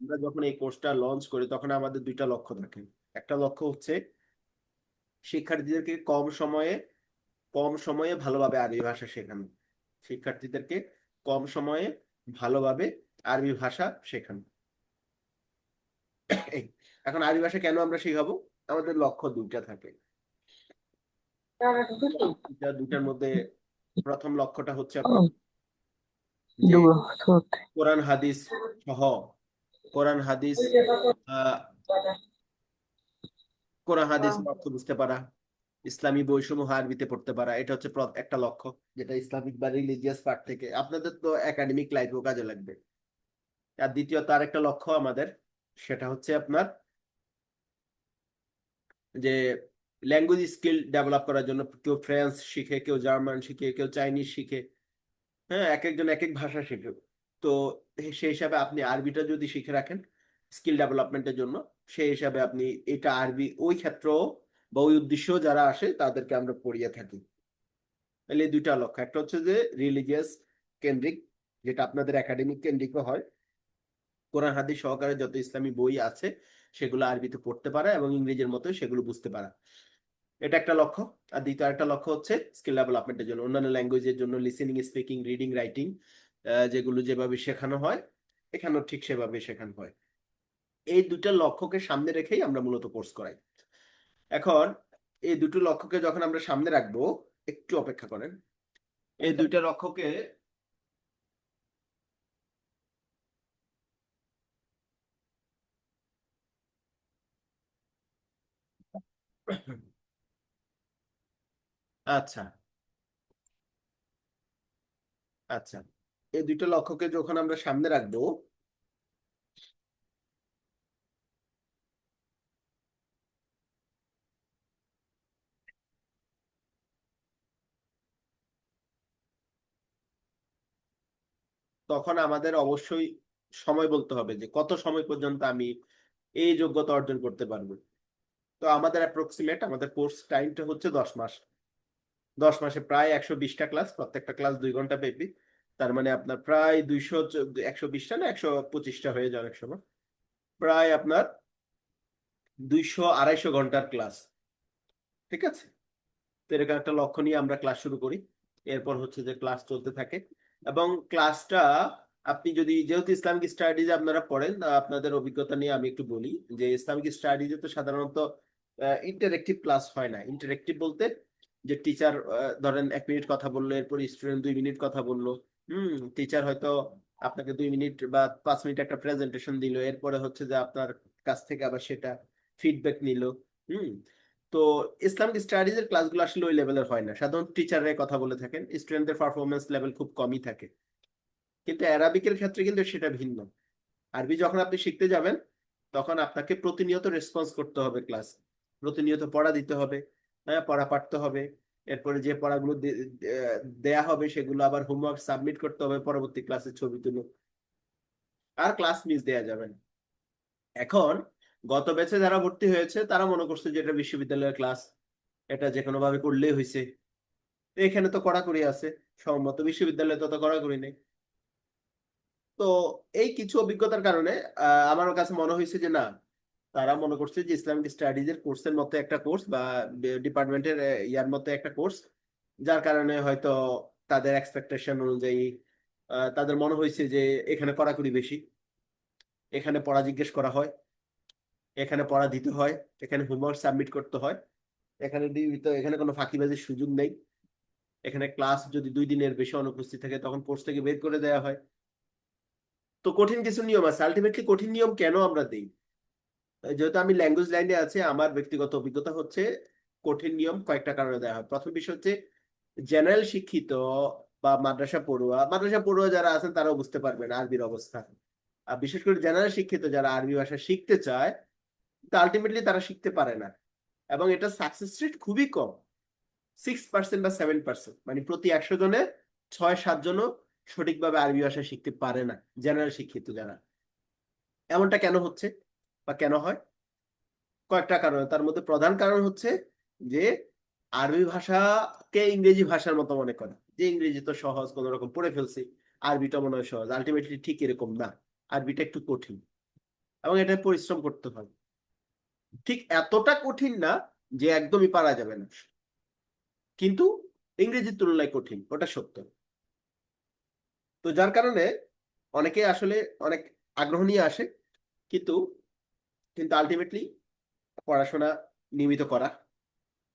আমরা যখন এই কোর্সটা লঞ্চ করি তখন আমাদের দুইটা লক্ষ্য থাকে। একটা লক্ষ্য হচ্ছে শিক্ষার্থীদেরকে কম সময়ে ভালোভাবে আরবি ভাষা শেখানো। শিক্ষার্থীদেরকে কম সময়ে ভালোভাবে আরবি ভাষা শেখানো। এই, এখন আরবি ভাষা কেন আমরা শিখাবো? আমাদের লক্ষ্য দুইটা থাকে। দুইটার মধ্যে প্রথম লক্ষ্যটা হচ্ছে আপনার যে কোরআন হাদিস সহ কোরআন হাদিস আহ কোরআন হাদিস অর্থ বুঝতে পারা, ইসলামী বইসমূহ আরবিতে পড়তে পারা, এটা হচ্ছে একটা লক্ষ্য, যেটা ইসলামিক বা রিলিজিয়াস পার্ট থেকে আপনাদের তো একাডেমিক লাইফেও কাজে লাগবে। আর দ্বিতীয়ত আরেকটা লক্ষ্য আমাদের, সেটা হচ্ছে আপনার যে ল্যাঙ্গুয়েজ স্কিল ডেভেলপ করার জন্য। কেউ ফ্রেঞ্চ শিখে, কেউ জার্মান শিখে, কেউ চাইনিজ শিখে, হ্যাঁ, এক একজন এক এক ভাষা শিখে। তো সেই হিসাবে আপনি আরবিটা যদি শিখে রাখেন স্কিল ডেভেলপমেন্টের জন্য, সেই হিসাবে আপনি এটা আরবি ওই ক্ষেত্র বা ওই উদ্দেশ্য যারা আসে তাদেরকে আমরা পড়িয়ে থাকি। তাহলে এই দুইটা লক্ষ্য, একটা হচ্ছে যে রিলিজিয়াস কেন্দ্রিক, যেটা আপনাদের একাডেমিক কেন্দ্রিকও হয়, কোরআন হাদিস সহকারে যত ইসলামী বই আছে সেগুলো আরবিতে পড়তে পারা এবং ইংরেজির মতো সেগুলো বুঝতে পারা, এটা একটা লক্ষ্য। আর দ্বিতীয় একটা লক্ষ্য হচ্ছে স্কিল ডেভেলপমেন্টের জন্য, অন্যান্য ল্যাঙ্গুয়েজের জন্য লিসেনিং, স্পিকিং, রিডিং, রাইটিং, যেগুলো যেভাবে শেখানো হয় এখানেও ঠিক সেভাবে শেখানো হয়। এই দুটো লক্ষ্যকে সামনে রেখেই আমরা মূলত কোর্স করাই। এখন এই দুটো লক্ষ্যকে যখন আমরা সামনে রাখবো, একটু অপেক্ষা করেন, এই দুইটা লক্ষ্যকে আচ্ছা আচ্ছা, এই দুইটা লক্ষ্যকে যখন আমরা সামনে রাখবো, তখন আমাদের অবশ্যই সময় বলতে হবে যে কত সময় পর্যন্ত আমি এই যোগ্যতা অর্জন করতে পারবো। তো আমাদের অ্যাপ্রক্সিমেট আমাদের কোর্স টাইমটা হচ্ছে 10 মাস। 10 মাসে প্রায় 120টা ক্লাস, প্রত্যেকটা ক্লাস 2 ঘন্টা ব্যাপী। তার মানে আপনার প্রায় 120টা না 125টা হয়ে যায় অনেক সময়, প্রায় আপনার 200-250 ঘন্টার ক্লাস। ঠিক আছে, তো এরকম একটা লক্ষ্য নিয়ে আমরা ক্লাস শুরু করি। এরপর হচ্ছে যে ক্লাস চলতে থাকে এবং ক্লাসটা আপনি যদি, যেহেতু ইসলামিক স্টাডিজ আপনারা পড়েন, আপনাদের অভিজ্ঞতা নিয়ে আমি একটু বলি যে ইসলামিক স্টাডিজে তো সাধারণত ইন্টারেক্টিভ ক্লাস হয় না। ইন্টারেক্টিভ বলতে যে টিচার ধরেন 1 মিনিট কথা বললো, এরপর স্টুডেন্ট 2 মিনিট কথা বললো, টিচার হয়তো আপনাকে 2 মিনিট বা 5 মিনিট একটা প্রেজেন্টেশন দিল, এরপরে হচ্ছে যে আপনার কাছ থেকে আবার সেটা ফিডব্যাক নিল। হুম তো ইসলামিক স্টাডিজ এর ক্লাসগুলো আসলে ওই লেভেলের হয় না, সাধারণত টিচাররাই কথা বলে থাকেন, স্টুডেন্টদের পারফরমেন্স লেভেল খুব কমই থাকে। কিন্তু অ্যারাবিকের ক্ষেত্রে কিন্তু সেটা ভিন্ন। আরবি যখন আপনি শিখতে যাবেন তখন আপনাকে প্রতিনিয়ত রেসপন্স করতে হবে, ক্লাস প্রতিনিয়ত পড়া দিতে হবে, হ্যাঁ, পড়া পাঠতে হবে। এরপরে যে পড়াগুলো দেয়া হবে সেগুলো আবার হোমওয়ার্ক সাবমিট করতে হবে, পরবর্তী ক্লাসে ছবি তুলে, আর ক্লাস মিস দেয়া যাবে না। এখন গত ব্যাচে যারা ভর্তি হয়েছে তারা মনে করছে যে এটা বিশ্ববিদ্যালয়ের ক্লাস, এটা যে কোনো ভাবে করলেই হয়েছে। এখানে তো কড়াকড়ি আছে, সম্মত বিশ্ববিদ্যালয়ে তত কড়াকড়ি নেই। তো এই কিছু অভিজ্ঞতার কারণে আমার কাছে মনে হয়েছে যে না, তারা মনে করছে যে ইসলামিক স্টাডিজ এর কোর্সের মতো একটা কোর্স বা ডিপার্টমেন্টের ইয়ার মতো একটা কোর্স, যার কারণে হয়তো তাদের এক্সপেকটেশন অনুযায়ী তাদের মনে হয়েছে যে এখানে কড়াকড়ি বেশি, এখানে পড়া জিজ্ঞেস করা হয়, এখানে পড়া দিতে হয়, এখানে হোমওয়ার্ক সাবমিট করতে হয়, এখানে কোনো ফাঁকিবাজির সুযোগ নেই, এখানে ক্লাস যদি 2 দিনের বেশি অনুপস্থিত থাকে তখন কোর্স থেকে বের করে দেওয়া হয়। তো কঠিন কিছু নিয়ম আছে। আলটিমেটলি কঠিন নিয়ম কেন আমরা দিই? যেহেতু আমি ল্যাঙ্গুয়েজ লাইনে আছি, আমার ব্যক্তিগত অভিজ্ঞতা হচ্ছে কঠিন নিয়ম কয়েকটা কারণে দেওয়া হয়। প্রথম বিষয় হচ্ছে জেনারেল শিক্ষিত বা মাদ্রাসা পড়ুয়া যারা আছেন তারাও বুঝতে পারবেন আরবির অবস্থা। আর বিশেষ করে জেনারেল শিক্ষিত যারা আরবি ভাষা শিখতে চায়, তা আলটিমেটলি তারা শিখতে পারে না, এবং এটা সাকসেস রেট খুবই কম। 6% বা 7%, মানে প্রতি 100 জনে 6-7 জনও সঠিকভাবে আরবি ভাষা শিখতে পারে না, জেনারেল শিক্ষিত যারা। এমনটা কেন হচ্ছে বা কেন হয়? কয়েকটা কারণ, তার মধ্যে প্রধান কারণ হচ্ছে যে আরবি ভাষাকে ইংরেজি ভাষার মতো মনে করে, যে ইংরেজি তো সহজ, কোন রকম পড়ে ফেলছি, আরবিটা মনে হয় সহজ। আলটিমেটলি ঠিক এরকম না, আরবিটা একটু কঠিন। এবং এটা পরিশ্রম করতে হয়। ঠিক এতটা কঠিন না যে একদমই পারা যাবে না, কিন্তু ইংরেজির তুলনায় কঠিন, ওটা সত্য। তো যার কারণে অনেকে আসলে অনেক আগ্রহ নিয়ে আসে, কিন্তু কিন্তু আলটিমেটলি পড়াশোনা নিয়মিত করা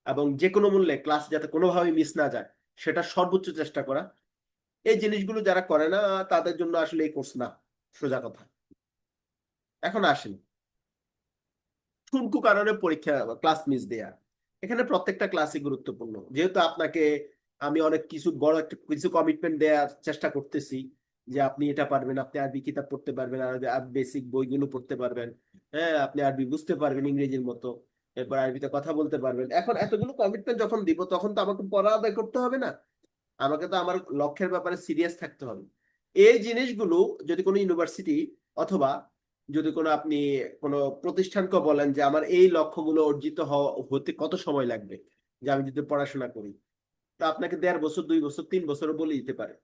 এবং যে কোনো মূল্যে ক্লাস যাতে কোনোভাবেই মিস না যায় সেটা সর্বোচ্চ চেষ্টা করা, এই জিনিসগুলো যারা করে না তাদের জন্য আসলে এই কোর্স না, সোজা কথা। এখন আসেন ঠুনকু কারণে পরীক্ষা ক্লাস মিস দেয়া, এখানে প্রত্যেকটা ক্লাসই গুরুত্বপূর্ণ। যেহেতু আপনাকে আমি অনেক কিছু বড় একটা কিছু কমিটমেন্ট দেওয়ার চেষ্টা করতেছি যে আপনি এটা পারবেন, আপনি আরবি কিতাব পড়তে পারবেন, আর বেসিক বইগুলো পড়তে পারবেন, হ্যাঁ আপনি আরবি বুঝতে পারবেন ইংরেজির মতো, এরপর আরবিতে কথা বলতে পারবেন। এখন এতগুলো কমিটমেন্ট যখন দিব তখন তো আমাকে পড়া আদায় করতে হবে না, আমাকে তো আমার লক্ষ্যের ব্যাপারে সিরিয়াস থাকতে হবে। এই জিনিসগুলো যদি কোনো ইউনিভার্সিটি অথবা যদি কোনো আপনি কোনো প্রতিষ্ঠানকে বলেন যে আমার এই লক্ষ্যগুলো অর্জিত হতে কত সময় লাগবে, যে আমি যদি পড়াশোনা করি, তা আপনাকে 1.5 বছর 2 বছর 3 বছরও বলে দিতে পারে।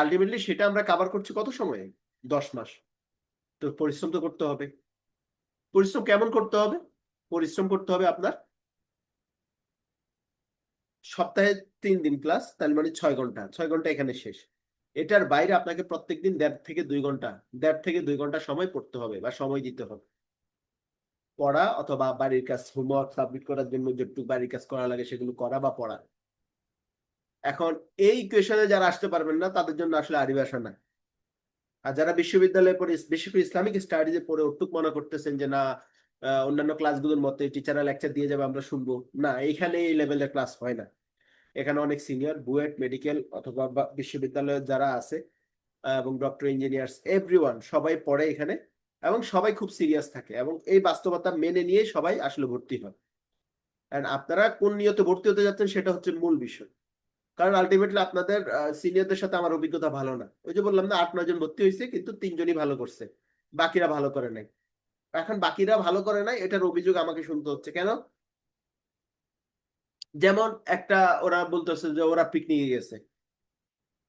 আলটিমেটলি সেটা আমরা কাভার করছি কত সময়ে? 10 মাস। তো পরিশ্রম তো করতে হবে। পরিশ্রম কেমন করতে হবে? পরিশ্রম করতে হবে আপনার সপ্তাহে 3 দিন ক্লাস, তার মানে 6 ঘন্টা, 6 ঘন্টা এখানে শেষ। এটার বাইরে আপনাকে প্রত্যেকদিন 1.5 থেকে 2 ঘন্টা, 1.5 থেকে 2 ঘন্টা সময় পড়তে হবে বা সময় দিতে হবে। পড়া অথবা বাড়ির কাজ, হোমওয়ার্ক সাবমিট করার জন্য যেটুকু বাড়ির কাজ করা লাগে সেগুলো করা বা পড়া। এখন এই ইকুয়েশনে যারা আসতে পারবেন না তাদের জন্য আসলে আরবি ভাষা না। আর যারা বিশ্ববিদ্যালয়ে পড়ে বেশি করে ইসলামিক স্টাডিজে পড়ে অটুক মনে করতেছেন যে না অন্যান্য ক্লাসগুলোর মতে টিচাররা লেকচার দিয়ে যাবে আমরা শুনবো, না এইখানে এই লেভেলের ক্লাস হয় না। এখানে অনেক সিনিয়র বুয়েট মেডিকেল অথবা বিশ্ববিদ্যালয়ের যারা আছে এবং ডক্টর ইঞ্জিনিয়ার্স এভরিওয়ান সবাই পড়ে এখানে, এবং সবাই খুব সিরিয়াস থাকে এবং এই বাস্তবতা মেনে নিয়ে সবাই আসলে ভর্তি হয়। এন্ড আপনারা কোন নিয়তে ভর্তি হতে যাচ্ছেন সেটা হচ্ছে মূল বিষয়। কারণ আলটিমেটলি আপনাদের সিনিয়রদের সাথে আমার অভিজ্ঞতা ভালো না। ওই যে বললাম না 8-9 জন ভর্তি হয়েছে কিন্তু 3 জনই ভালো করছে, বাকিরা ভালো করে নাই। এখন বাকিরা ভালো করে নাই এটার অভিযোগ আমাকে শুনতে হচ্ছে কেন? যেমন একটা ওরা বলতেছে যে ওরা পিকনিকে গেছে,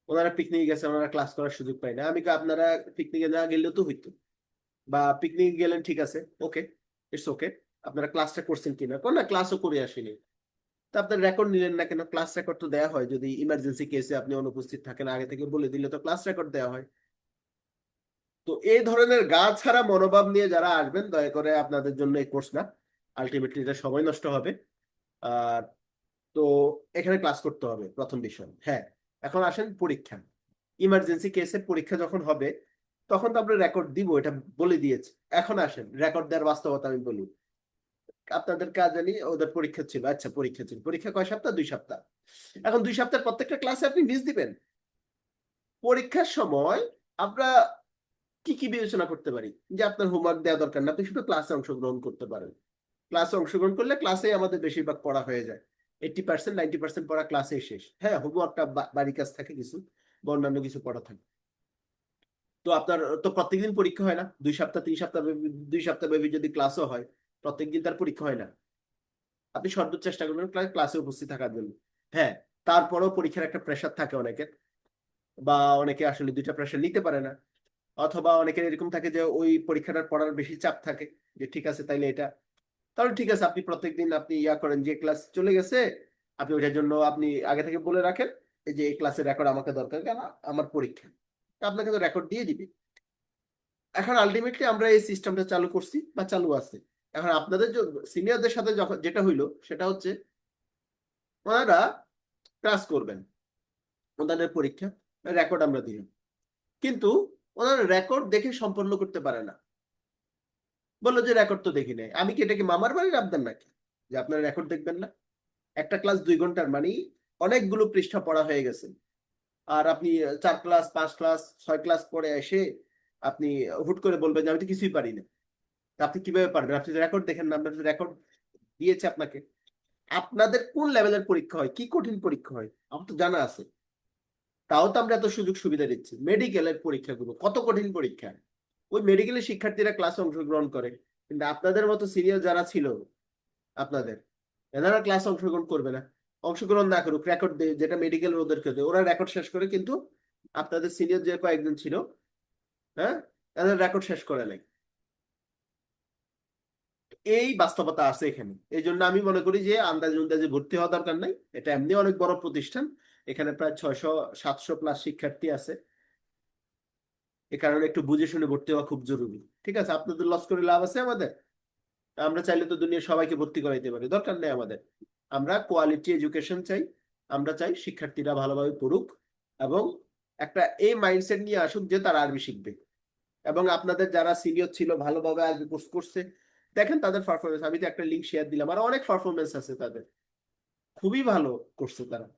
ওনারা পিকনিকে গেছে, ওনারা ক্লাস করার সুযোগ পায় না। আমি কি আপনারা পিকনিকে না গেলেও তো হইতো, বা পিকনিকে গেলেন ঠিক আছে, ওকে, ইটস ওকে, আপনারা ক্লাসটা করছেন কিনা, কোন না ক্লাসও করে আসেনি, তা আপনার রেকর্ড নিলেন না কেন? ক্লাস রেকর্ড তো দেওয়া হয়, যদি ইমার্জেন্সি কেসে আপনি অনুপস্থিত থাকেন আগে থেকে বলে দিলে তো ক্লাস রেকর্ড দেওয়া হয়। তো এই ধরনের গা ছাড়া মনোভাব নিয়ে যারা আসবেন দয়া করে আপনাদের জন্য এই কোর্স না, আলটিমেটলি এটা সময় নষ্ট হবে। আর তো এখানে ক্লাস করতে হবে প্রথম বিষয়। হ্যাঁ, এখন আসেন পরীক্ষা। ইমার্জেন্সি কেসের পরীক্ষা যখন হবে তখন তো আমরা রেকর্ড দিব, এটা বলে দিয়েছি। এখন আসেন রেকর্ড দেওয়ার বাস্তবতা আমি বলি। আপনাদের কাজ জানি ওদের পরীক্ষা ছিল, আচ্ছা পরীক্ষা ছিল, পরীক্ষা কয় সপ্তাহ? 2 সপ্তাহ। এখন 2 সপ্তাহের প্রত্যেকটা ক্লাসে আপনি মিস দিবেন। পরীক্ষার সময় আমরা কি কি বিবেচনা করতে পারি? যে আপনার হোমওয়ার্ক দেওয়া দরকার না, আপনি শুধু ক্লাসে অংশগ্রহণ করতে পারেন। ক্লাসে অংশগ্রহণ করলে ক্লাসে আমাদের বেশিরভাগ পড়া হয়ে যায়। 80% 90% পড়া ক্লাসেই শেষ। হ্যাঁ, হোমওয়ার্কটা বাড়ির কাজ থাকে কিছু বা অন্যান্য কিছু পড়া থাকে। তো আপনার তো প্রত্যেকদিন পরীক্ষা হয় না, 2 সপ্তাহ 3 সপ্তাহ 2 সপ্তাহ ব্যাপী যদি ক্লাসও হয়, প্রত্যেকদিন তার পরীক্ষা হয় না। আপনি সর্বোচ্চ চেষ্টা করবেন ক্লাসে উপস্থিত থাকার জন্য। হ্যাঁ, তারপরেও পরীক্ষার একটা প্রেশার থাকে অনেকের, বা অনেকে আসলে দুইটা প্রেশার নিতে পারে না, অথবা অনেকের এরকম থাকে যে ওই পরীক্ষাটার পড়ার বেশি চাপ থাকে, যে ঠিক আছে তাইলে এটা, তাহলে ঠিক আছে আপনি প্রত্যেকদিন আপনি ইয়া করেন যে ক্লাস চলে গেছে, আপনি ওইটার জন্য আপনি আগে থেকে বলে রাখেন এই যে এই ক্লাসের রেকর্ড আমাকে দরকার, কেন? আমার পরীক্ষা, তা আপনাকে তো রেকর্ড দিয়ে দিবে। এখন আলটিমেটলি আমরা এই সিস্টেমটা চালু করছি বা চালু আছে। এখন আপনাদের সিনিয়রদের সাথে যখন যেটা হইলো সেটা হচ্ছে ওনারা ক্লাস করবেন, ওনাদের পরীক্ষা রেকর্ড আমরা দিলাম, কিন্তু ওনারা রেকর্ড দেখে সম্পন্ন করতে পারে না। বললো যে রেকর্ড তো দেখি নাই। আমি কি এটা কি মামার বাড়ির আবদার নাকি যে আপনারা রেকর্ড দেখবেন না? একটা ক্লাস 2 ঘন্টার মানে অনেকগুলো পৃষ্ঠা পড়া হয়ে গেছে, আর আপনি 4 ক্লাস 5 ক্লাস 6 ক্লাস পরে এসে আপনি হুট করে বলবেন যে আমি তো কিছুই পারি না। তা আপনি কিভাবে পারবেন? আপনি রেকর্ড দেখেন না, আমরা রেকর্ড দিয়েছে আপনাকে। আপনাদের কোন লেভেলের পরীক্ষা হয়, কি কঠিন পরীক্ষা হয় আমার তো জানা আছে, তাও তো আমরা এত সুযোগ সুবিধা দিচ্ছি। মেডিকেলের পরীক্ষাগুলো কত কঠিন পরীক্ষা, ওই মেডিকেলের শিক্ষার্থীরা ক্লাসে অংশগ্রহণ করে, কিন্তু আপনাদের মতো সিনিয়র যারা ছিল আপনাদের, এনারা ক্লাসে অংশগ্রহণ করবে না। অংশগ্রহণ না করুক, রেকর্ড দেয়, যেটা মেডিকেল ওদেরকে দেয়, ওরা রেকর্ড শেষ করে, কিন্তু আপনাদের সিনিয়র যে কয়েকজন ছিল, হ্যাঁ, এনারা রেকর্ড শেষ করে নাই। এই বাস্তবতা আছে এখানে। এই জন্য আমি মনে করি যে আন্দাজে আন্দাজে ভর্তি হওয়া দরকার নাই, এটা এমনি অনেক বড় প্রতিষ্ঠান, এখানে প্রায় 600-700+ শিক্ষার্থী আছে, এ কারণে একটু বুঝে শুনে ভর্তি হওয়া খুব জরুরি। ঠিক আছে, আপনাদের লস করে লাভ আছে আমাদের? আমরা চাইলে তো দুনিয়ার সবাইকে ভর্তি করাইতে পারি, দরকার নেই আমাদের। আমরা কোয়ালিটি এডুকেশন চাই, আমরা চাই শিক্ষার্থীরা ভালোভাবে পড়ুক এবং একটা এই মাইন্ডসেট নিয়ে আসুক যে তারা আরবি শিখবে। এবং আপনাদের যারা সিনিয়র ছিল ভালোভাবে আরবি কোর্স করছে, দেখেন তাদের পারফরমেন্স, আমি তো একটা লিঙ্ক শেয়ার দিলাম, আর অনেক পারফরমেন্স আছে তাদের, খুবই ভালো করছে তারা।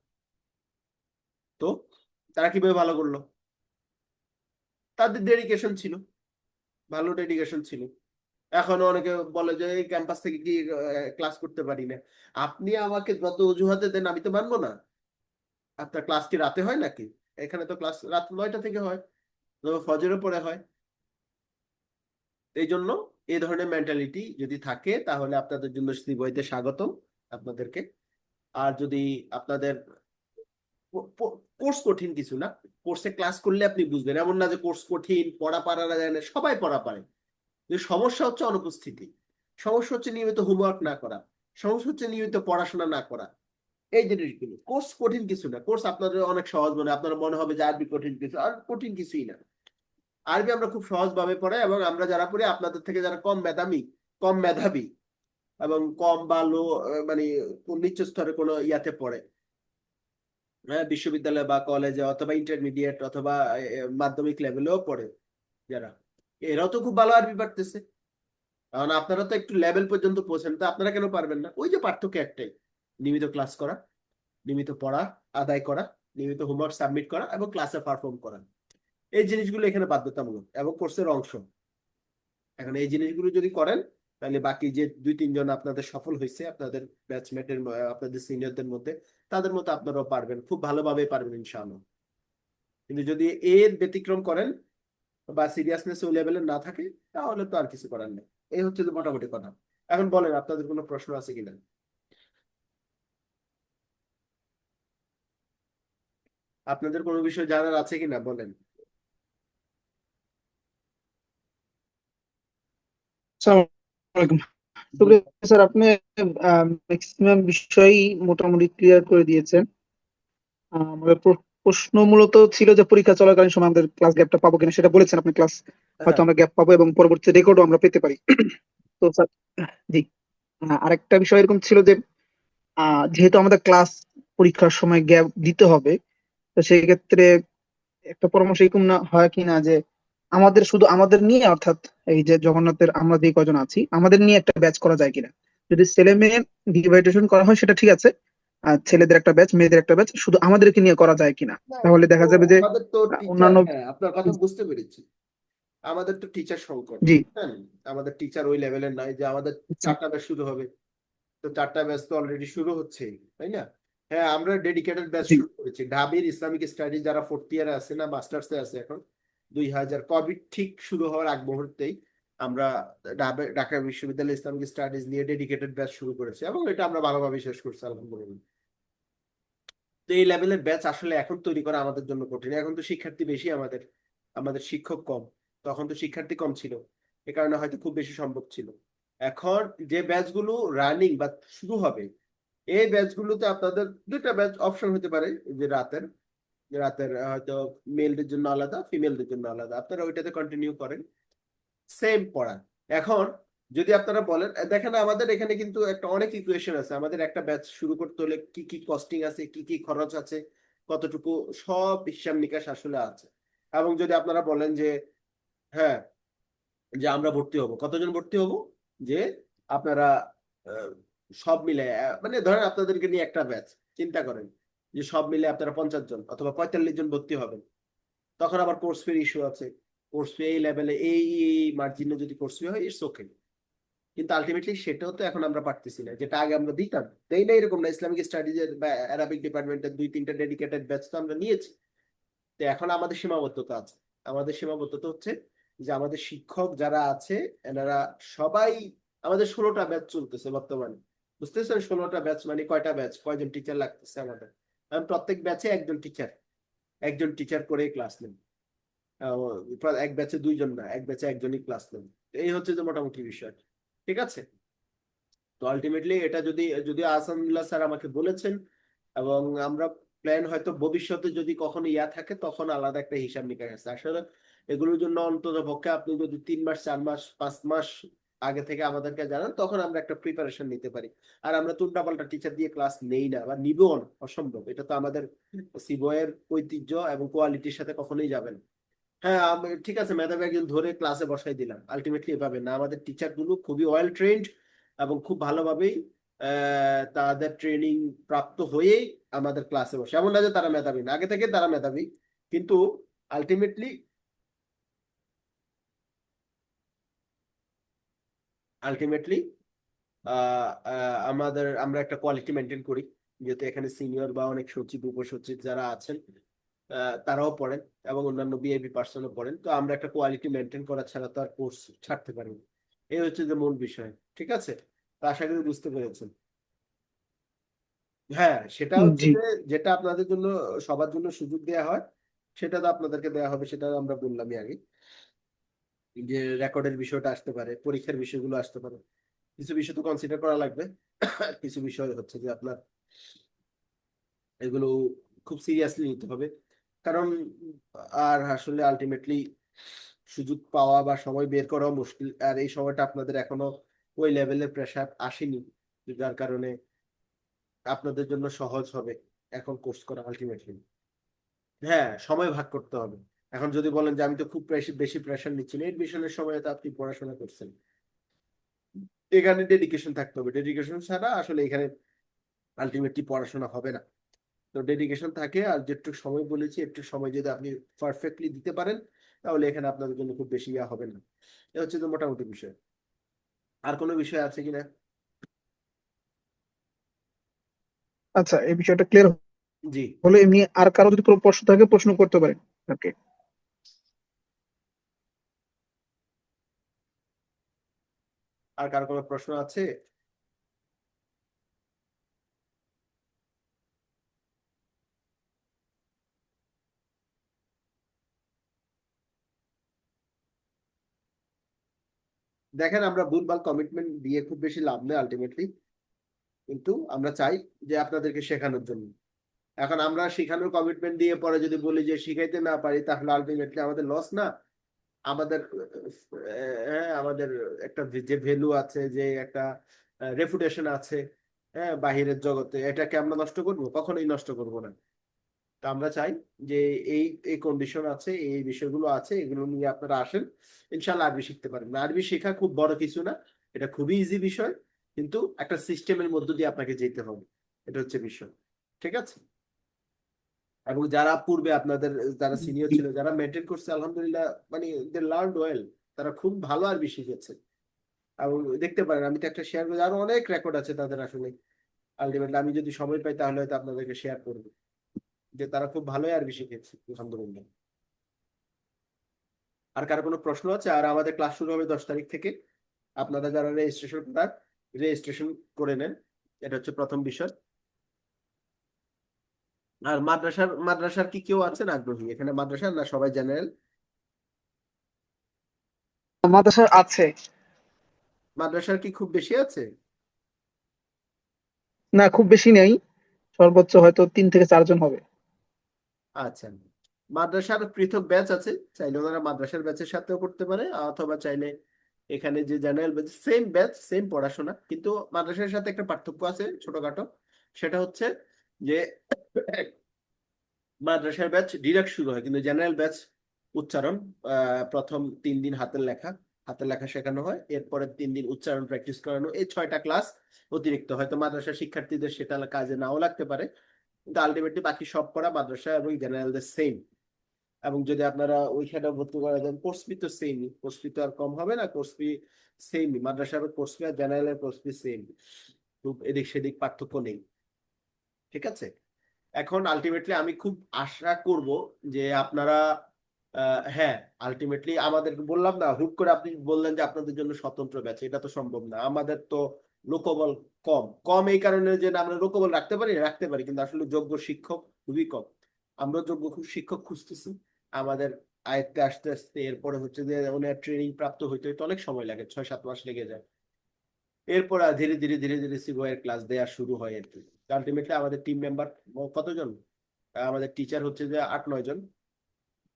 তো তারা কিভাবে ভালো করলো? তাদের ডেডিকেশন ছিল, ভালো ডেডিকেশন ছিল। এখন অনেকে বলে যে এই ক্যাম্পাস থেকে কি ক্লাস করতে পারি না। আপনি আমাকে যত অজুহাতে দেন আমি তো মানবো না। আপনার ক্লাস কি রাতে হয় নাকি? এখানে তো ক্লাস রাত 9টা থেকে হয়, তবে ফজরের পরে হয়। এই জন্য এই ধরনের মেন্টালিটি যদি থাকে তাহলে আপনাদের জন্য শ্রীবইতে স্বাগতম আপনাদেরকে। আর যদি আপনাদের কোর্স কঠিন কিছু না, কোর্সে ক্লাস করলে আপনি বুঝবেন, এমন না যে কোর্স কঠিন, পড়া পারা যায় না, সবাই পড়া পারে। যে সমস্যা হচ্ছে অনুপস্থিতি, সমস্যা হচ্ছে নিয়মিত হোমওয়ার্ক না করা, সমস্যা হচ্ছে নিয়মিত পড়াশোনা না করা। এই জিনিসগুলো, কোর্স কঠিন কিছু না, কোর্স আপনাদের অনেক সহজ মনে, আপনার মনে হবে যে আরবি কঠিন কিছু, আর কঠিন কিছুই না। আরবি আমরা খুব সহজ ভাবে পড়াই, এবং আমরা যারা পড়ি আপনাদের থেকে যারা কম মেধাবী এবং কম বা লো, মানে নিচ্চ স্তরে কোনো ইয়াতে পড়ে, হ্যাঁ, বিশ্ববিদ্যালয় বা কলেজে অথবা ইন্টারমিডিয়েট অথবা মাধ্যমিক লেভেলেও পড়ে যারা, এরাও তো খুব ভালো আরবি পারতেছে। কারণ আপনারা তো একটু লেভেল পর্যন্ত পৌঁছেন, তো আপনারা কেন পারবেন না? ওই যে পার্থক্য একটাই, নিয়মিত ক্লাস করা, নিয়মিত পড়া আদায় করা, নিয়মিত হোমওয়ার্ক সাবমিট করা এবং ক্লাসে পারফর্ম করা। এই জিনিসগুলো এখানে বাধ্যতামূলক এবং কোর্সের অংশ। এখন এই জিনিসগুলো যদি করেন তাহলে বাকি যে 2-3 জন আপনাদের সফল হয়েছে আপনাদের ব্যাচমেটের, আপনাদের সিনিয়রদের মধ্যে, তাদের মতো আপনারাও পারবেন, খুব ভালোভাবে পারবেন ইনশাআল্লাহ। কিন্তু যদি এর ব্যতিক্রম করেন বা সিরিয়াসনেস ওই লেভেলের না থাকে, তাহলে তো আর কিছু করার নেই। এই হচ্ছে যে মোটামুটি কথা। এখন বলেন আপনাদের কোনো প্রশ্ন আছে কিনা? আপনাদের কোনো বিষয় জানার আছে কিনা বলেন। আসসালামু আলাইকুম। জি। স্যার, আপনি ম্যাক্সিমাম বিষয়ই মোটামুটি ক্লিয়ার করে দিয়েছেন। আমাদের প্রশ্ন মূলত ছিল যে পরীক্ষা চলাকালীন সময় আমাদের ক্লাস গ্যাপটা পাবো কিনা, সেটা বলেছেন আপনি। ক্লাস হয়তো হ্যাঁ। আমরা গ্যাপ পাবো এবং পরবর্তী রেকর্ডও আমরা পেতে পারি। তো স্যার, জি, আরেকটা বিষয় এরকম ছিল যে যেহেতু আমাদের ক্লাস পরীক্ষার সময় গ্যাপ দিতে হবে, তো সেই ক্ষেত্রে একটা পরামর্শ এরকম না হয় কিনা যে আমাদের শুধু আমাদের নিয়ে, অর্থাৎ এই যে জগন্নাথের আমরা যে কজন আছি আমাদের নিয়ে একটা ব্যাচ করা যায় কিনা? যদি ছেলে মেয়ে ডিভাইডেশন করা হয় সেটা ঠিক আছে, আর ছেলেদের একটা ব্যাচ মেয়েদের একটা ব্যাচ শুধু আমাদেরকে নিয়ে করা যায় কিনা? না, তাহলে এটা তো দেখা যাবে যে আমাদের তো টিচার, অন্যান্য, হ্যাঁ আপনার কথা বুঝতে পেরেছি। আমাদের তো টিচার সংকট, জি, হ্যাঁ, আমাদের টিচার ওই লেভেলের নাই যে আমাদের আচ্ছা, 4টা ব্যাচ শুরু হবে। তো 4টা ব্যাচ তো অলরেডি শুরু হচ্ছে, তাই না? হ্যাঁ, আমরা ডেডিকেটেড ব্যাচ জি, শুরু করেছি। ঢাবির ইসলামিক স্টাডি যারা 4th ইয়ারে আছে না মাস্টার্সে আছে এখন, 2000 কোভিড ঠিক শুরু হওয়ার আগ মুহূর্তেই আমরা ঢাকা বিশ্ববিদ্যালয় ইসলামিক স্টাডিজ নিয়ে ডেডিকেটেড ব্যাচ শুরু করেছি, এবং এটা আমরা ভালোভাবে শেষ করছি আলহামদুলিল্লাহ। তো এই লেভেলের ব্যাচ আসলে এখন তৈরি করা আমাদের জন্য কঠিন, এখন তো শিক্ষার্থী বেশি আমাদের, আমাদের শিক্ষক কম। তখন তো শিক্ষার্থী কম ছিল, এ কারণে হয়তো খুব বেশি সম্ভব ছিল। এখন যে ব্যাচগুলো রানিং বা শুরু হবে, এই ব্যাচগুলোতে আপনাদের 2টা ব্যাচ অপশন হতে পারে, যে রাতের, হয়তো মেলদের জন্য আলাদা, ফিমেলদের জন্য আলাদা, আপনারা ওইটাতে কন্টিনিউ করেন, সেম পড়া। এখন যদি আপনারা বলেন, দেখেন আমাদের এখানে কিন্তু একটা অনেক ইকুয়েশন আছে, আমাদের একটা ব্যাচ শুরু করতে হলে কি কি কস্টিং আছে, কি কি খরচ আছে, কতটুকু, সব হিসাব নিকাশ আসলে আছে। এবং যদি আপনারা বলেন যে হ্যাঁ, যে আমরা ভর্তি হব, কতজন ভর্তি হব, যে আপনারা আহ, সব মিলে মানে ধরেন আপনাদেরকে নিয়ে একটা ব্যাচ, চিন্তা করেন যে সব মিলে আপনারা 50 জন অথবা 45 জন ভর্তি হবেন, তখন আবার কোর্স ফির ইস্যু আছে। কোর্স ফি এই লেভেলে, এই মার্জিনে যদি কোর্স ফি হয়, ইটস ওকে। কিন্তু আলটিমেটলি সেটাও তো এখন আমরা পারতেছি না, যেটা আগে আমরা দিতাম। তাই না? এরকম না, ইসলামিক স্টাডিজের বা অ্যারাবিক ডিপার্টমেন্টের 2-3টা ডেডিকেটেড ব্যাচ তো আমরা নিয়েছি। তো এখন আমাদের সীমাবদ্ধতা আছে। আমাদের সীমাবদ্ধতা হচ্ছে যে আমাদের শিক্ষক যারা আছে এনারা সবাই, আমাদের 16টা ব্যাচ চলতেছে বর্তমানে, বুঝতেছেন? 16টা ব্যাচ মানে কয়টা ব্যাচ, কয়জন টিচার লাগতেছে আমাদের? কারণ প্রত্যেক ব্যাচে একজন টিচার করে ক্লাস নেন। এক ব্যাচে 2 জন না, এক ব্যাচে একজনই ক্লাস নেন। তো এই হচ্ছে যে মোটামুটি বিষয়। ঠিক আছে। তো আলটিমেটলি এটা যদি যদি আহসানুল্লাহ স্যার আমাকে বলেছেন, এবং আমরা প্ল্যান হয়তো ভবিষ্যতে যদি কখনো ইয়া থাকে তখন আলাদা একটা হিসাব নিকাশ আছে। আসলে এগুলোর জন্য অন্তত পক্ষে আপনি যদি 3 মাস 4 মাস 5 মাস আগে থেকে আমাদেরকে জানান, তখন আমরা একটা প্রিপারেশন নিতে পারি। আর আমরা উল্টাপাল্টা টিচার দিয়ে ক্লাস নেই না বা নিবও না, অসম্ভব। এটা তো আমাদের সিবয়ের ঐতিহ্য এবং কোয়ালিটির সাথে কখনোই যাবে না। হ্যাঁ, ঠিক আছে, মেধাবী একজন ধরে ক্লাসে বসাই দিলাম, আলটিমেটলি এভাবে না। আমাদের টিচার গুলো খুবই ওয়েল ট্রেন্ড এবং খুব ভালোভাবেই তাদের ট্রেনিং প্রাপ্ত হয়েই আমাদের ক্লাসে বসে। এমন না যে তারা মেধাবী না, আগে থেকে তারা মেধাবী, কিন্তু আলটিমেটলি আলটিমেটলি আমরা একটা কোয়ালিটি মেনটেন করি, যেহেতু এখানে সিনিয়র বা অনেক সচিব উপসচিব যারা আছেন তারাও পড়েন এবং অন্যান্য বিএবি পার্সনও পড়েন। তো আমরা একটা কোয়ালিটি মেনটেন করা ছাড়া তো আর কোর্স ছাড়তে পারি না। এই হচ্ছে যে মূল বিষয়। ঠিক আছে, তো আশা করি বুঝতে পেরেছেন। হ্যাঁ, সেটা হচ্ছে জি। যে যেটা আপনাদের জন্য সবার জন্য সুযোগ দেওয়া হয়, সেটা তো আপনাদেরকে দেওয়া হবে, সেটা আমরা বললামই আগে। যে রেকর্ডের বিষয়টা আসতে পারে, পরীক্ষার বিষয়গুলো আসতে পারে, কিছু বিষয় তো কনসিডার করা লাগবে। কিছু বিষয় হচ্ছে যে আপনার এগুলো খুব সিরিয়াসলি নিতে হবে। কারণ আর আসলে আলটিমেটলি সুযোগ পাওয়া বা সময় বের করাও মুশকিল, আর এই সময়টা আপনাদের এখনো ওই লেভেলের প্রেশার আসেনি, যার কারণে আপনাদের জন্য সহজ হবে এখন কোর্স করা আলটিমেটলি। হ্যাঁ, সময় ভাগ করতে হবে। এখন যদি বলেন যে আমি তো খুব বেশি বেশি প্রেশার নিচ্ছি না, এডমিশনের সময় তো আপনি পড়াশোনা করছেন, এখানে ডেডিকেশন থাকতে হবে। ডেডিকেশন ছাড়া আসলে এখানে আলটিমেটলি পড়াশোনা হবে না। তো ডেডিকেশন থাকে, আর যেটুকু সময় বলেছি একটু সময় যদি আপনি পারফেক্টলি দিতে পারেন, তাহলে এখানে আপনাদের জন্য খুব বেশি ইয়া হবে না। এ হচ্ছে তো মোটামুটি বিষয়। আর কোনো বিষয় আছে কিনা? আচ্ছা, এই বিষয়টা ক্লিয়ার জি। হলে এমনি আর কারো যদি কোনো প্রশ্ন থাকে প্রশ্ন করতে পারেন। ওকে। আর কার কোনো প্রশ্ন আছে? দেখেন, আমরা ভুলভাল কমিটমেন্ট দিয়ে খুব বেশি লাভ নেই আলটিমেটলি, কিন্তু আমরা চাই যে আপনাদেরকে শেখানোর জন্য। এখন আমরা শেখানোর কমিটমেন্ট দিয়ে পরে যদি বলি যে শিখাইতে না পারি, তাহলে আলটিমেটলি আমাদের লস না? আমাদের হ্যাঁ, আমাদের একটা যে ভ্যালু আছে, যে একটা রেপুটেশন আছে, হ্যাঁ, বাহিরের জগতে, এটাকে আমরা নষ্ট করবো? কখনোই নষ্ট করব না। তো আমরা চাই যে এই এই কন্ডিশন আছে, এই বিষয়গুলো আছে, এগুলো নিয়ে আপনারা আসেন, ইনশাল্লাহ আরবি শিখতে পারেন। আরবি শেখা খুব বড় কিছু না, এটা খুবই ইজি বিষয়, কিন্তু একটা সিস্টেমের মধ্য দিয়ে আপনাকে যেতে হবে, এটা হচ্ছে বিষয়। ঠিক আছে? এবং যারা পূর্বে আপনাদের যারা সিনিয়র জি। ছিল, যারা মেনটেন করছে, আলহামদুলিল্লাহ, মানে দে লার্ন ওয়েল, তারা খুব ভালো আরবি শিখেছে। এবং দেখতে পারেন, আমি তো একটা শেয়ার করি, আরো অনেক রেকর্ড আছে তাদের আসলে। আলটিমেটলি আমি যদি সময় পাই তাহলে হয়তো আপনাদেরকে শেয়ার করবো, যে তারা খুব ভালোই আরবি শিখেছে আলহামদুলিল্লাহ। আর কারো কোনো প্রশ্ন আছে? আর আমাদের ক্লাস শুরু হবে 10 তারিখ থেকে। আপনারা যারা রেজিস্ট্রেশন করার, রেজিস্ট্রেশন করে নেন, এটা হচ্ছে প্রথম বিষয়। আর মাদ্রাসার কি কেউ আছেন আগ্রহী এখানে? মাদ্রাসার না সবাই জেনারেল? মাদ্রাসা আছে। মাদ্রাসার কি খুব বেশি আছে? না, খুব বেশি নেই। সর্বোচ্চ হয়তো 3 থেকে 4 জন হবে। আচ্ছা, মাদ্রাসার পৃথক ব্যাচ আছে, চাইলে ওনারা মাদ্রাসার ব্যাচের সাথেও করতে পারে, অথবা চাইলে এখানে যে general batch, same batch same পড়াশোনা, কিন্তু মাদ্রাসার সাথে একটা পার্থক্য আছে ছোটখাটো। সেটা হচ্ছে যে মাদ্রাসার ব্যাচ ডিরেক্ট শুরু হয়, কিন্তু জেনারেল ব্যাচ উচ্চারণ, প্রথম 3 দিন হাতের লেখা শেখানো হয়, এরপরে 3 দিন উচ্চারণ প্র্যাকটিস করানো, এই 6টা ক্লাস অতিরিক্ত। হয়তো মাদ্রাসার শিক্ষার্থীদের সেটা কাজে নাও লাগতে পারে, কিন্তু আলটিমেটলি বাকি সব পড়া মাদ্রাসা এবং জেনারেলদের সেম। এবং যদি আপনারা ওইখানে ভর্তি করা যান, কোর্স ফি তো সেমই, কোর্স ফি তো আর কম হবে না, কোর্স ফি সেমই, মাদ্রাসার কোর্স ফি আর জেনারেলের কোর্স ফি সেম, খুব এদিক সেদিক পার্থক্য নেই। ঠিক আছে? এখন আলটিমেটলি আমি খুব আশা করব যে আপনারা হ্যাঁ, আলটিমেটলি আমাদের বললাম না, হুট করে আপনি বললেন যে আপনাদের জন্য স্বতন্ত্র ব্যাচ, এটা তো সম্ভব না। আমাদের তো লোকবল কম কম, এই কারণে যে না, আমরা লোকবল রাখতে পারি, কিন্তু আসলে যোগ্য শিক্ষক খুবই কম। আমরা যোগ্য খুব শিক্ষক খুঁজতেছি আমাদের আয়ত্তে আস্তে আস্তে। এরপরে হচ্ছে যে ওনার ট্রেনিং প্রাপ্ত হইতে হইতে অনেক সময় লাগে, 6-7 মাস লেগে যায়। এরপর ধীরে ধীরে ধীরে ধীরে সিবই এর ক্লাস দেওয়া শুরু হয় আর কি। আলটিমেটলি আমাদের টিম মেম্বার কতজন, আমাদের টিচার হচ্ছে যে 8-9 জন।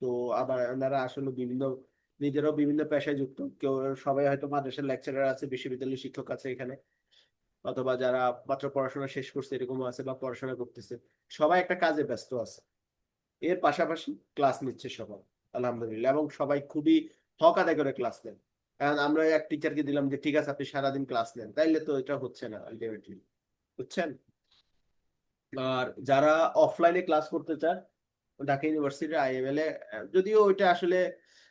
তো আবার ওনারা আসলে বিভিন্ন নিজেরাও বিভিন্ন পেশায় যুক্ত, কেউ সবাই হয়তো মাদ্রাসার লেকচারার আছে, বিশ্ববিদ্যালয়ের শিক্ষক আছে এখানে, অথবা যারা মাত্র পড়াশোনা শেষ করছে এরকমও আছে বা পড়াশোনা করতেছে, সবাই একটা কাজে ব্যস্ত আছে। এর পাশাপাশি ক্লাস নিচ্ছে সবাই আলহামদুলিল্লাহ, এবং সবাই খুবই হক আদায় করে ক্লাস নেন। কারণ আমরা এক টিচারকে দিলাম যে ঠিক আছে আপনি সারাদিন ক্লাস নেন, তাইলে তো এটা হচ্ছে না আলটিমেটলি, বুঝছেন। আর যারা অফলাইনে ক্লাস করতে চান ঢাকা ইউনিভার্সিটির আইএমএল এ, যদিও ওইটা আসলে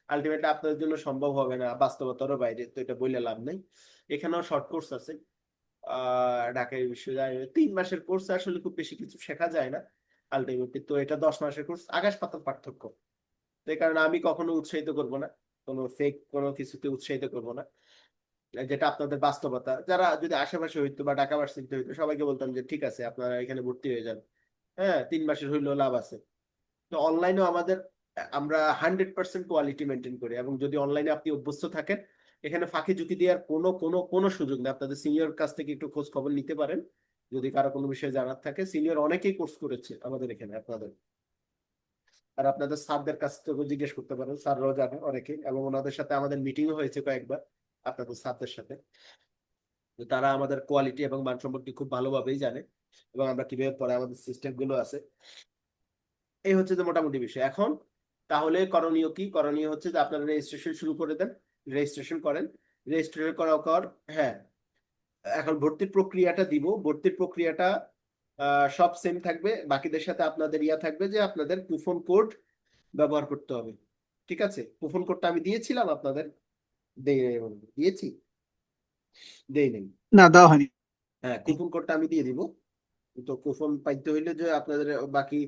আলটিমেটলি আপনাদের জন্য সম্ভব হবে না, বাস্তবতারও বাইরে, তো এটা বললে লাভ নেই। এখানেও শর্ট কোর্স আছে। ঢাকা বিশ্ববিদ্যালয়ে 3 মাসের কোর্স, আসলে খুব বেশি কিছু শেখা যায় না আলটিমেটলি। তো এটা 10 মাসের কোর্স, আকাশ পাতাল পার্থক্য। তো এই কারণে আমি কখনো উৎসাহিত করব না, কোনো ফেক কোনো কিছুতে উৎসাহিত করব না। যেটা আপনাদের বাস্তবতা, যারা যদি আশেপাশে হইতো বা ঢাকা ভার্সিটিতে হইতো সবাইকে বলতাম যে ঠিক আছে আপনারা এখানে ভর্তি হয়ে যান, হ্যাঁ 3 মাসের হইলেও লাভ আছে। তো অনলাইনেও আমাদের, আমরা 100% কোয়ালিটি মেনটেন করি, এবং যদি অনলাইনে আপনি অভ্যস্ত থাকেন, এখানে ফাঁকি ঝুঁকি দেওয়ার কোনো কোনো কোনো সুযোগ নেই। আপনাদের সিনিয়র কাছ থেকে একটু খোঁজ খবর নিতে পারেন যদি কারো কোনো বিষয়ে জানার থাকে। সিনিয়র অনেকেই কোর্স করেছে আমাদের এখানে আপনাদের, আর আপনাদের স্যারদের কাছ থেকে জিজ্ঞেস করতে পারেন, স্যাররাও জানে অনেকে, এবং ওনাদের সাথে আমাদের মিটিংও হয়েছে কয়েকবার আপনাদের স্যারদের সাথে। তো তারা আমাদের কোয়ালিটি এবং মান সম্পর্কে খুব ভালোভাবেই জানে, এবং আমরা কিভাবে পড়াই, আমাদের সিস্টেম গুলো আছে। এই হচ্ছে যে মোটামুটি বিষয়। এখন তাহলে করণীয় কি? করণীয় হচ্ছে যে আপনারা রেজিস্ট্রেশন শুরু করে দেন, রেজিস্ট্রেশন করেন। রেজিস্ট্রেশন করার পর, হ্যাঁ, এখন ভর্তির প্রক্রিয়াটা দিব। ভর্তির প্রক্রিয়াটা সব সেম থাকবে, বাকিদের সাথে আপনাদের ইয়া থাকবে যে আপনাদের কুপন কোড ব্যবহার করতে হবে। ঠিক আছে, কুপন কোডটা আমি দিয়েছিলাম আপনাদের, দিয়েছি, দেই নেই। না, দেওয়া হয়নি। হ্যাঁ, কুপন কোডটা আমি দিয়ে দিব। তো কুপন পাইতে হইলে যে আপনাদের বাকি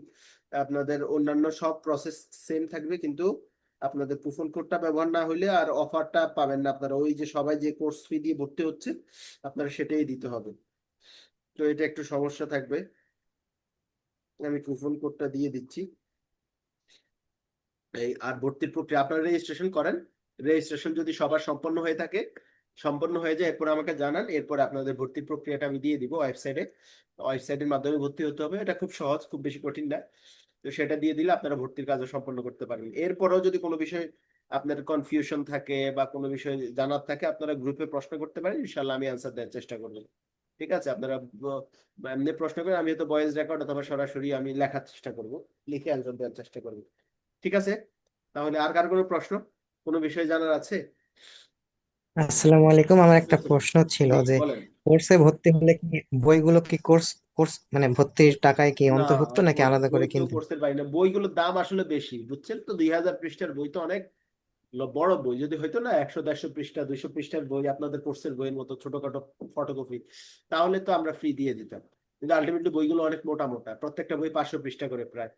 আপনাদের অন্যান্য সব প্রসেস সেম থাকবে, কিন্তু আপনাদের কুপন কোডটা ব্যবহার না হইলে আর অফারটা পাবেন না আপনারা। ওই যে সবাই যে কোর্স ফি দিয়ে ভর্তি হচ্ছে, আপনারা সেটাই দিতে হবে। তো এটা একটু সমস্যা থাকবে। আমি কুপন কোডটা দিয়ে দিচ্ছি। এই আর ভর্তির প্রক্রিয়া আপনারা রেজিস্ট্রেশন করেন। রেজিস্ট্রেশন যদি সবার সম্পন্ন হয়ে থাকে, সম্পন্ন হয়ে যায়, এরপর আমাকে জানান। এরপর আপনাদের ভর্তির প্রক্রিয়াটা আমি দিয়ে দিব ওয়েবসাইটে। ওয়েবসাইটের মাধ্যমে ভর্তি হতে হবে, এটা খুব সহজ, খুব বেশি কঠিন না। তো সেটা দিয়ে দিলে আপনারা ভর্তির কাজও সম্পন্ন করতে পারবেন। এরপরেও যদি কোনো বিষয় আপনার কনফিউশন থাকে বা কোনো বিষয় জানার থাকে, আপনারা গ্রুপে প্রশ্ন করতে পারেন, ইনশাল্লাহ আমি অ্যান্সার দেওয়ার চেষ্টা করবো। ঠিক আছে, আপনারা এমনি প্রশ্ন করেন, আমি হয়তো ভয়েস রেকর্ড অথবা সরাসরি আমি লেখার চেষ্টা করব, লিখে অ্যান্সার দেওয়ার চেষ্টা করবো। ঠিক আছে, তাহলে আর কার কোনো প্রশ্ন, কোনো বিষয় জানার আছে? আসসালামু আলাইকুম, আমার একটা বুঝছেন? প্রশ্ন ছিল জি যে বলেন। কোর্সে ভর্তি হলে কি বইগুলো কি কোর্স কোর্স মানে ভর্তির টাকায় কি না, অন্তর্ভুক্ত নাকি আলাদা বই করে তো কিনতে হবে? কোর্সের বাইরে না। বইগুলোর দাম আসলে বেশি, বুঝছেন তো। 2000 পৃষ্ঠার বই তো অনেক বড় বই। যদি হয়তো না 100-150 পৃষ্ঠা 200 পৃষ্ঠার বই আপনাদের কোর্সের বইয়ের মতো ছোটখাটো ফটোকপি, তাহলে তো আমরা ফ্রি দিয়ে দিতাম। কিন্তু আলটিমেটলি বইগুলো অনেক মোটা মোটা, প্রত্যেকটা বই 500 পৃষ্ঠা করে প্রায়,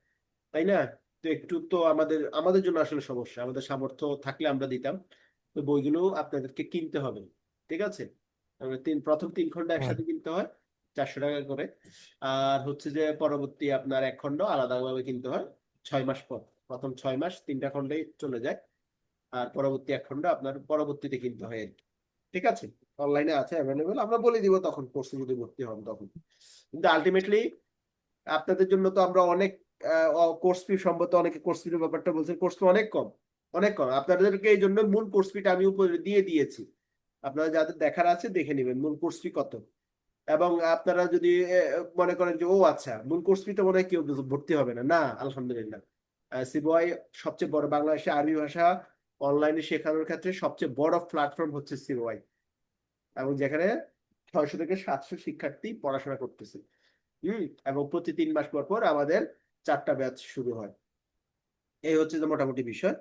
তাই না? তো একটু তো আমাদের আমাদের জন্য আসলে সমস্যা, আমাদের সামর্থ্য থাকলে আমরা দিতাম। তো বইগুলো আপনাদেরকে কিনতে হবে। ঠিক আছে, প্রথম 3 খণ্ড হ্যাঁ। একসাথে কিনতে হয় 400 টাকা করে। আর হচ্ছে যে পরবর্তী আপনার 1 খণ্ড আলাদাভাবে কিনতে হয় 6 মাস পর। প্রথম 6 মাস 3টা খণ্ডে চলে যায়, আর পরবর্তী 1 খণ্ড আপনার পরবর্তীতে কিনতে হয় আর কি। ঠিক আছে, অনলাইনে আছে অ্যাভেলেবেল, আমরা বলে দিব তখন কোর্সে যদি ভর্তি হন তখন। কিন্তু আলটিমেটলি আপনাদের জন্য তো আমরা অনেক কোর্স ফি সম্ভবত অনেকে কোর্স ফির ব্যাপারটা বলছেন, কোর্স ফি অনেক কম, অনেক কম। আপনাদেরকে এই জন্য মূল কোর্স ফিটা আমি উপরে দিয়ে দিয়েছি, আপনারা যাদের দেখার আছে দেখে নেবেন মূল কোর্স ফি কত। এবং আপনারা যদি মনে করেন যে ও আচ্ছা মূল কোর্স ফি তো মনে হয় কেউ ভর্তি হবে না, না আলহামদুলিল্লাহ। সিবওয়াই সবচেয়ে বড়, বাংলাদেশে আরবি ভাষা অনলাইনে শেখানোর ক্ষেত্রে সবচেয়ে বড় প্ল্যাটফর্ম হচ্ছে সিবওয়াই, এবং যেখানে 600 থেকে 700 শিক্ষার্থী পড়াশোনা করতেছে। এবং প্রতি 3 মাস পর পর আমাদের 4টা ব্যাচ শুরু হয়। এই হচ্ছে যে মোটামুটি বিষয়।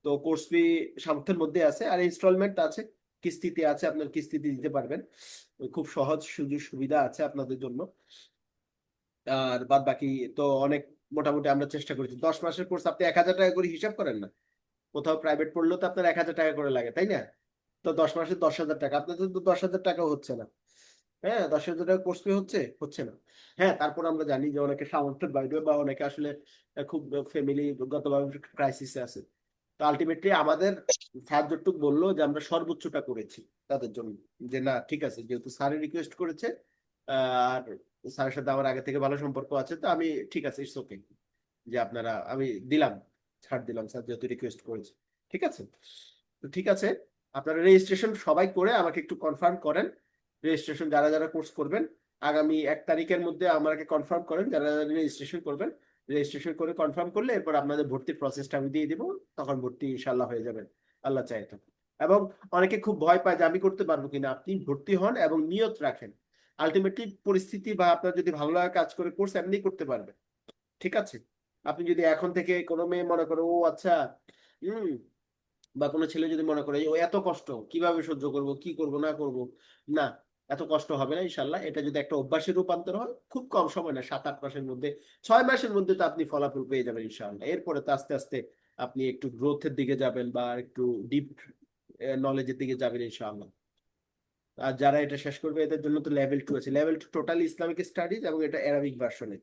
তো কোর্স ফি সামর্থ্যের মধ্যে আছে, আর ইনস্টলমেন্ট আছে, কিস্তিতে আছে, আপনার কিস্তিতে দিতে পারবেন। খুব সহজ সুযোগ সুবিধা আছে আপনাদের জন্য। আর বাদ বাকি তো অনেক, মোটামুটি আমরা চেষ্টা করেছি। 10 মাসের কোর্স আপনি 1000 টাকা করে হিসাব করেন না, কোথাও প্রাইভেট পড়লেও তো আপনার 1000 টাকা করে লাগে, তাই না? তো 10 মাসে 10,000 টাকা, আপনাদের তো 10,000 টাকাও হচ্ছে না। হ্যাঁ, 10,000 টাকা কোর্স ফি হচ্ছে হচ্ছে না। হ্যাঁ, তারপর আমরা জানি যে অনেকে সামর্থ্যের বাইরে বা অনেকে আসলে খুব ফ্যামিলি গতভাবে ক্রাইসিসে আছে। তো আলটিমেটলি আমাদের স্যার যতটুকু বললো যে আমরা সর্বোচ্চটা করেছি তাদের জন্য, যে না ঠিক আছে যেহেতু স্যারের রিকোয়েস্ট করেছে আর স্যারের সাথে আমার আগে থেকে ভালো সম্পর্ক আছে, তো আমি ঠিক আছে ইটস ওকে, যে আপনারা আমি দিলাম, ছাড় দিলাম স্যার যেহেতু রিকোয়েস্ট করেছে। ঠিক আছে, তো ঠিক আছে, আপনারা রেজিস্ট্রেশন সবাই করে আমাকে একটু কনফার্ম করেন। রেজিস্ট্রেশন যারা যারা কোর্স করবেন আগামী 1 তারিখের মধ্যে আমাকে কনফার্ম করেন যারা যারা রেজিস্ট্রেশন করবেন। রেজিস্ট্রেশন করে কনফার্ম করলে এরপর আপনাদের ভর্তির প্রসেসটা আমি দিয়ে দিব, তখন ভর্তি ইনশাল্লাহ হয়ে যাবেন আল্লাহ চাহে তো। এবং অনেকে খুব ভয় পায় যে আমি করতে পারবো কিনা, আপনি ভর্তি হন এবং নিয়ত রাখেন, আলটিমেটলি পরিস্থিতি বা আপনার যদি ভালো লাগা কাজ করে কোর্স এমনি করতে পারবেন। ঠিক আছে, আপনি যদি এখন থেকে কোনো মেয়ে মনে করো ও আচ্ছা হম বা কোনো ছেলে যদি মনে করে ও এত কষ্ট কিভাবে সহ্য করব, কি করব না করব, না, এত কষ্ট হবে না ইনশাল্লাহ। এটা যদি একটা অভ্যাসে রূপান্তর হয় খুব কম সময় না, 7-8 মাসের মধ্যে, 6 মাসের মধ্যে তো আপনি ফলাফল পেয়ে যাবেন ইনশাল্লাহ। এরপরে তো আস্তে আস্তে আপনি একটু গ্রোথের দিকে যাবেন বা একটু ডিপ নলেজের দিকে যাবেন ইনশাআল্লাহ। আর যারা এটা শেষ করবে এদের জন্য তো লেভেল 2 আছে, লেভেল 2 টোটালি ইসলামিক স্টাডিজ এবং এটা অ্যারাবিক ভার্সনে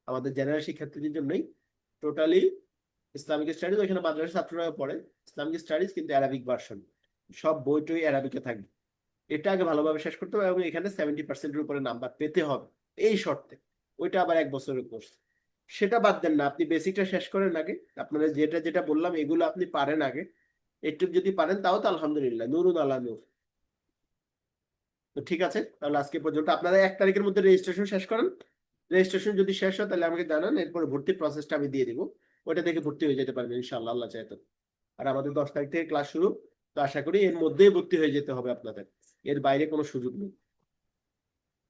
আমাদের জেনারেল শিক্ষার্থীদের জন্যই টোটালি ইসলামিক স্টাডিজ। ওইখানে মাদ্রাসা ছাত্ররা পড়ে ইসলামিক স্টাডিজ কিন্তু অ্যারাবিক ভার্সন, সব বইটই অ্যারাবিকে থাকবে। এটা আগে ভালোভাবে শেষ করতে হবে এবং এখানে 70%-এর উপরে নাম্বার পেতে হবে এই শর্তে। ওইটা আবার 1 বছরের কোর্স, সেটা বাদ দেন না, আপনি বেসিকটা শেষ করেন আগে। আপনারা যেটা যেটা বললাম এগুলো আপনি পারেন আগে, একটু যদি পারেন তাও তো আলহামদুলিল্লাহ, নুরুন আলা নূর। তো ঠিক আছে, তাহলে আজকে পর্যন্ত আপনারা 1 তারিখের মধ্যে রেজিস্ট্রেশন শেষ করেন। রেজিস্ট্রেশন যদি শেষ হয় তাহলে আমাকে জানান, এরপরে ভর্তির প্রসেসটা আমি দিয়ে দিব, ওইটা দেখে ভর্তি হয়ে যেতে পারবেন ইনশাআল্লাহ আল্লাহ চাহে তো। আর আমাদের 10 তারিখ থেকে ক্লাস শুরু, তো আশা করি এর মধ্যেই ভর্তি হয়ে যেতে হবে আপনাদের, এর বাইরে কোনো সুযোগ নেই।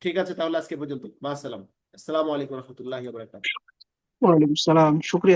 ঠিক আছে, তাহলে আজকে পর্যন্ত, মা আসসালাম, আসসালামু আলাইকুম রহমতুল্লাহি ওয়া বারাকাতুহু। ওয়ালাইকুম সালাম, শুক্রিয়া।